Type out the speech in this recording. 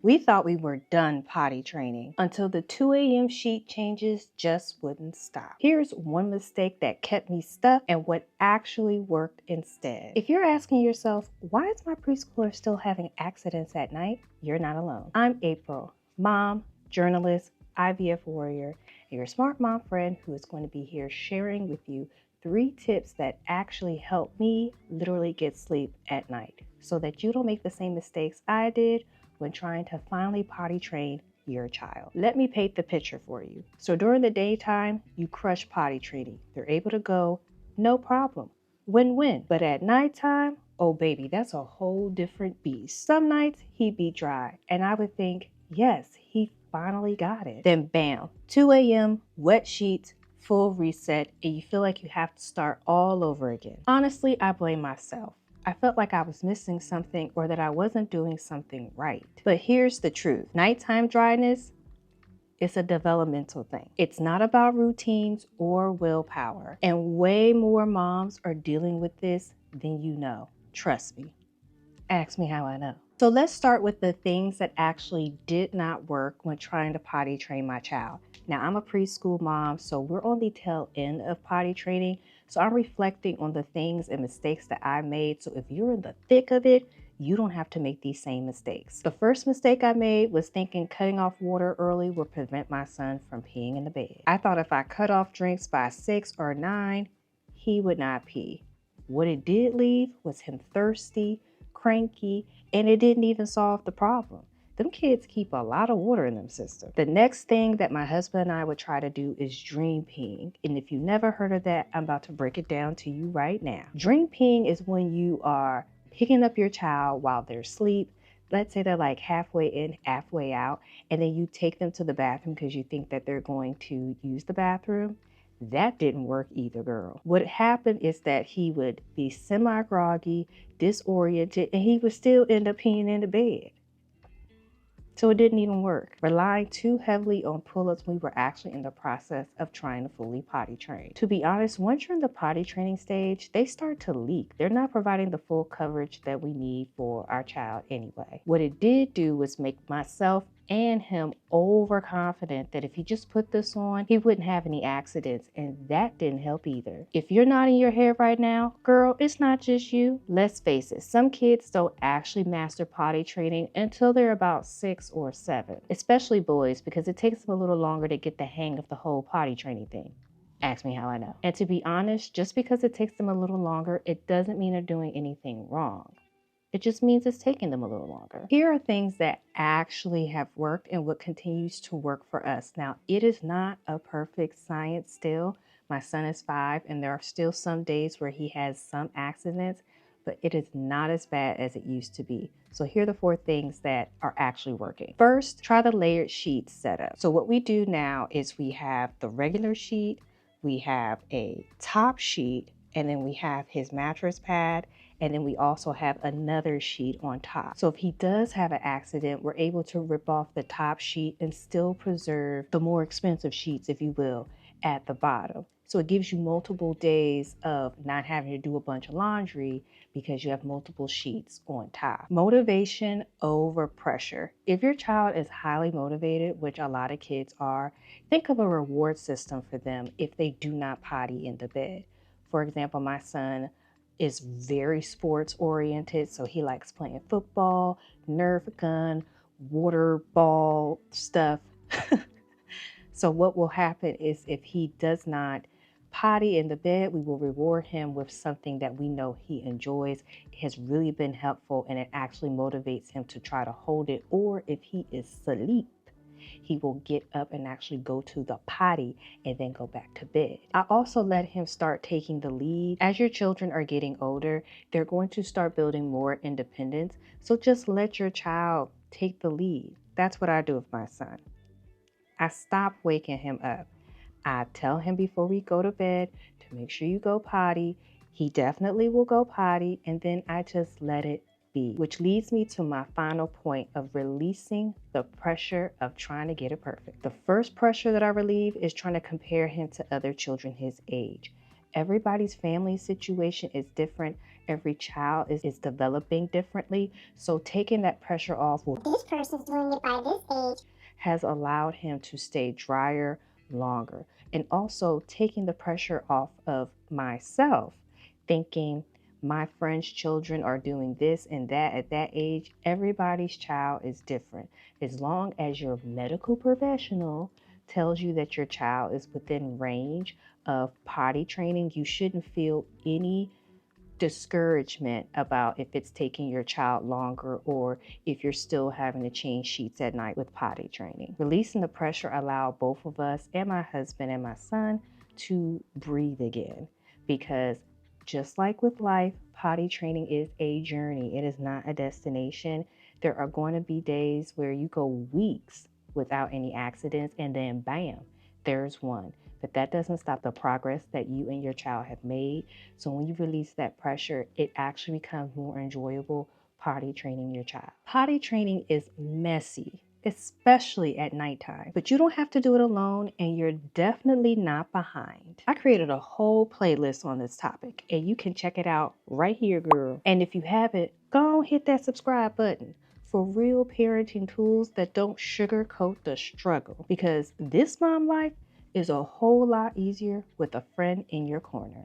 We thought we were done potty training until the 2 a.m. sheet changes just wouldn't stop. Here's one mistake that kept me stuck and what actually worked instead. If you're asking yourself, why is my preschooler still having accidents at night? You're not alone. I'm April, mom, journalist, IVF warrior, and your smart mom friend who is going to be here sharing with you 3 tips that actually help me literally get sleep at night so that you don't make the same mistakes I did when trying to finally potty train your child. Let me paint the picture for you. So during the daytime, you crush potty training. They're able to go, no problem. Win-win. But at nighttime, oh baby, that's a whole different beast. Some nights he'd be dry, and I would think, yes, he finally got it. Then bam, 2 a.m., wet sheets, full reset, and you feel like you have to start all over again. Honestly, I blame myself. I felt like I was missing something or that I wasn't doing something right. But here's the truth. Nighttime dryness is a developmental thing. It's not about routines or willpower. And way more moms are dealing with this than you know. Trust me. Ask me how I know. So let's start with the things that actually did not work when trying to potty train my child. Now, I'm a preschool mom, so we're on the tail end of potty training. So I'm reflecting on the things and mistakes that I made. So if you're in the thick of it, you don't have to make these same mistakes. The first mistake I made was thinking cutting off water early would prevent my son from peeing in the bed. I thought if I cut off drinks by 6 or 9, he would not pee. What it did leave was him thirsty, cranky, and it didn't even solve the problem. Them kids keep a lot of water in them systems. The next thing that my husband and I would try to do is dream peeing. And if you never heard of that, I'm about to break it down to you right now. Dream peeing is when you are picking up your child while they're asleep. Let's say they're like halfway in, halfway out, and then you take them to the bathroom because you think that they're going to use the bathroom. That didn't work either, girl. What happened is that he would be semi-groggy, disoriented, and he would still end up peeing in the bed. So it didn't even work. Relying too heavily on pull-ups, we were actually in the process of trying to fully potty train. To be honest, once you're in the potty training stage, they start to leak. They're not providing the full coverage that we need for our child anyway. What it did do was make myself and him overconfident that if he just put this on, he wouldn't have any accidents, and that didn't help either. If you're nodding your head right now, girl, it's not just you. Let's face it, some kids don't actually master potty training until they're about 6 or 7, especially boys, because it takes them a little longer to get the hang of the whole potty training thing. Ask me how I know. And to be honest, just because it takes them a little longer, it doesn't mean they're doing anything wrong. It just means it's taking them a little longer. Here are things that actually have worked and what continues to work for us. Now, it is not a perfect science still. My son is 5 and there are still some days where he has some accidents, but it is not as bad as it used to be. So here are the 4 things that are actually working. First, try the layered sheet setup. So what we do now is we have the regular sheet, we have a top sheet, and then we have his mattress pad, and then we also have another sheet on top. So if he does have an accident, we're able to rip off the top sheet and still preserve the more expensive sheets, if you will, at the bottom. So it gives you multiple days of not having to do a bunch of laundry because you have multiple sheets on top. Motivation over pressure. If your child is highly motivated, which a lot of kids are, think of a reward system for them if they do not potty in the bed. For example, my son is very sports oriented, so he likes playing football, Nerf gun, water ball stuff. So what will happen is if he does not potty in the bed, we will reward him with something that we know he enjoys. It has really been helpful and it actually motivates him to try to hold it. Or if he is asleep, he will get up and actually go to the potty and then go back to bed. I also let him start taking the lead. As your children are getting older, they're going to start building more independence. So just let your child take the lead. That's what I do with my son. I stop waking him up. I tell him before we go to bed to make sure you go potty. He definitely will go potty, and then I just let it be, which leads me to my final point of releasing the pressure of trying to get it perfect. The first pressure that I relieve is trying to compare him to other children his age. Everybody's family situation is different. Every child is developing differently. So taking that pressure off, well, this person's doing it by this age, has allowed him to stay drier longer. And also taking the pressure off of myself, thinking my friends' children are doing this and that at that age. Everybody's child is different. As long as your medical professional tells you that your child is within range of potty training, you shouldn't feel any discouragement about if it's taking your child longer or if you're still having to change sheets at night with potty training. Releasing the pressure allowed both of us and my husband and my son to breathe again, because just like with life, potty training is a journey. It is not a destination. There are going to be days where you go weeks without any accidents, and then bam, there's one. But that doesn't stop the progress that you and your child have made. So when you release that pressure, it actually becomes more enjoyable potty training your child. Potty training is messy, especially at nighttime, but you don't have to do it alone, and you're definitely not behind. I created a whole playlist on this topic, and you can check it out right here, girl. And if you haven't, go on, hit that subscribe button for real parenting tools that don't sugarcoat the struggle, because this mom life is a whole lot easier with a friend in your corner.